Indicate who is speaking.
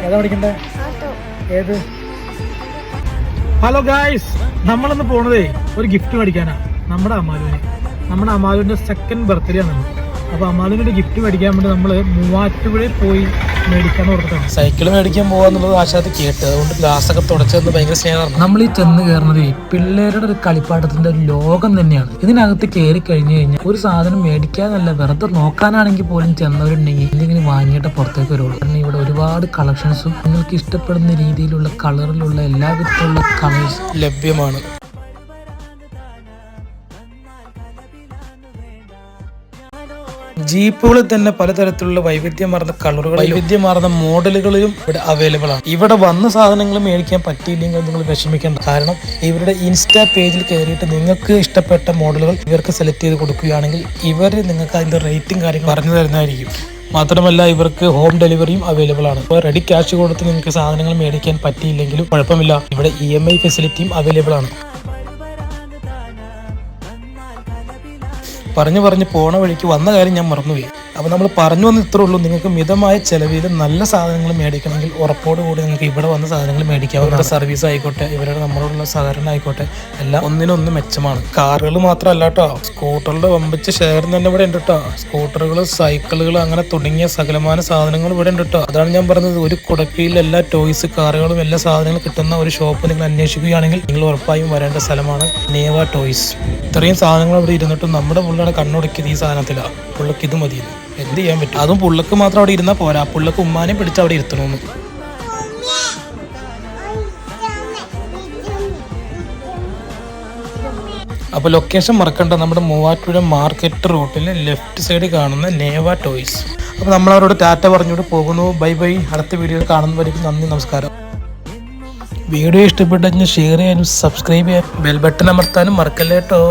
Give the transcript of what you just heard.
Speaker 1: ഏതാ പഠിക്കണ്ടേ? ഏത്? ഹലോ ഗായ്സ്, നമ്മളിന്ന് പോണതേ ഒരു ഗിഫ്റ്റ് മേടിക്കാനാ. നമ്മുടെ അമാലുവിന്റെ സെക്കൻഡ് ബർത്ത്ഡേ ആണ്. അപ്പൊ അമാലുവിന്റെ ഗിഫ്റ്റ് മേടിക്കാൻ വേണ്ടി നമ്മള് മൂവാറ്റുപുഴയിൽ പോയി മേടിക്കാൻ ഓർത്തിട്ടാണ്. സൈക്കിൾ മേടിക്കാൻ പോകാന്നുള്ളത് ആശാത്ത് കേട്ട്, അതുകൊണ്ട് ഗ്ലാസ് ഒക്കെ തുടച്ചെന്ന് ഭയങ്കര സ്നേഹമാണ്. നമ്മൾ ഈ ചെന്ന് കയറുന്നത് പിള്ളേരുടെ ഒരു കളിപ്പാട്ടത്തിന്റെ ഒരു ലോകം തന്നെയാണ്. ഇതിനകത്ത് കയറി കഴിഞ്ഞു കഴിഞ്ഞാൽ ഒരു സാധനം മേടിക്കാനല്ല, വെറുതെ നോക്കാനാണെങ്കിൽ പോലും ചെന്നവരുണ്ടെങ്കിൽ എന്തെങ്കിലും വാങ്ങിയിട്ട് പുറത്തേക്ക് വരുള്ളൂ. കാരണം ഇവിടെ ഒരുപാട് കളക്ഷൻസും നിങ്ങൾക്ക് ഇഷ്ടപ്പെടുന്ന രീതിയിലുള്ള കളറിലുള്ള എല്ലാ വിധത്തിലുള്ള കളേഴ്സ് ലഭ്യമാണ്. ജീപ്പുകളിൽ തന്നെ പലതരത്തിലുള്ള വൈവിധ്യമാർന്ന കളറുകൾ, വൈവിധ്യമാർന്ന മോഡലുകളിലും ഇവിടെ അവൈലബിൾ ആണ്. ഇവിടെ വന്ന സാധനങ്ങൾ മേടിക്കാൻ പറ്റിയില്ലെങ്കിൽ നിങ്ങൾ വിഷമിക്കേണ്ട. കാരണം ഇവരുടെ ഇൻസ്റ്റാ പേജിൽ കയറിയിട്ട് നിങ്ങൾക്ക് ഇഷ്ടപ്പെട്ട മോഡലുകൾ ഇവർക്ക് സെലക്ട് ചെയ്ത് കൊടുക്കുകയാണെങ്കിൽ ഇവർ നിങ്ങൾക്ക് അതിന്റെ റേറ്റും കാര്യങ്ങൾ പറഞ്ഞു തരുന്നതായിരിക്കും. മാത്രമല്ല ഇവർക്ക് ഹോം ഡെലിവറിയും അവൈലബിൾ ആണ്. ഇപ്പോൾ റെഡി ക്യാഷ് കൊടുത്ത് നിങ്ങൾക്ക് സാധനങ്ങൾ മേടിക്കാൻ പറ്റിയില്ലെങ്കിലും കുഴപ്പമില്ല, ഇവിടെ EMI ഫെസിലിറ്റിയും അവൈലബിൾ ആണ്. പറഞ്ഞ് പോണ വഴിക്ക് വന്ന കാര്യം ഞാൻ മറന്നുപോയി. അപ്പോൾ നമ്മൾ പറഞ്ഞു വന്ന് ഇത്രേ ഉള്ളൂ. നിങ്ങൾക്ക് മിതമായ ചെലവിൽ നല്ല സാധനങ്ങൾ മേടിക്കണമെങ്കിൽ ഉറപ്പോടുകൂടി നിങ്ങൾക്ക് ഇവിടെ വന്ന സാധനങ്ങൾ മേടിക്കാം. ഇവരുടെ സർവീസ് ആയിക്കോട്ടെ, ഇവരുടെ നമ്മളോടുള്ള സഹകരണം ആയിക്കോട്ടെ, എല്ലാം ഒന്നിനൊന്ന് മെച്ചമാണ്. കാറുകൾ മാത്രമല്ല കേട്ടോ, സ്കൂട്ടറുടെ വമ്പിച്ച ഷെയർ തന്നെ ഇവിടെ ഉണ്ട് കേട്ടോ. സ്കൂട്ടറുകൾ, സൈക്കിളുകൾ, അങ്ങനെ തുടങ്ങിയ സകലമാന സാധനങ്ങൾ ഇവിടെ ഉണ്ട് കേട്ടോ. അതാണ് ഞാൻ പറഞ്ഞത്, ഒരു കുടക്കീഴിൽ എല്ലാ ടോയ്സ്, കാറുകളും എല്ലാ സാധനങ്ങളും കിട്ടുന്ന ഒരു ഷോപ്പ് നിങ്ങൾ അന്വേഷിക്കുകയാണെങ്കിൽ നിങ്ങൾ ഉറപ്പായും വരേണ്ട സ്ഥലമാണ് നേവ ടോയ്സ്. ഇത്രയും സാധനങ്ങൾ അവിടെ ഇരുന്നിട്ടും നമ്മുടെ പുള്ളിയുടെ കണ്ണുടക്കിയത് ഈ സാധനത്തിലാണ്. പുള്ളക്ക് ഇത് മതി, എന്ത് ചെയ്യാൻ പറ്റും? അതും പുള്ളക്ക് മാത്രം അവിടെ ഇരുന്നാൽ പോരാ, പുള്ളക്ക് ഉമ്മാനെ പിടിച്ച് അവിടെ ഇരുത്തണമെന്ന്. അപ്പോൾ ലൊക്കേഷൻ മറക്കണ്ട, നമ്മുടെ മൂവാറ്റുപുഴ മാർക്കറ്റ് റോട്ടിൽ ലെഫ്റ്റ് സൈഡിൽ കാണുന്ന നേവ ടോയ്സ്. അപ്പോൾ നമ്മളവരോട് ടാറ്റ പറഞ്ഞുകൊണ്ട് പോകുന്നു. Bye bye. അടുത്ത വീഡിയോ കാണുന്നവരേക്കും നന്ദി, നമസ്കാരം. വീഡിയോ ഇഷ്ടപ്പെട്ടെങ്കിൽ ഷെയർ ചെയ്യാനും സബ്സ്ക്രൈബ് ചെയ്യാനും ബെൽ ബട്ടൺ അമർത്താനും മറക്കല്ലേ കേട്ടോ.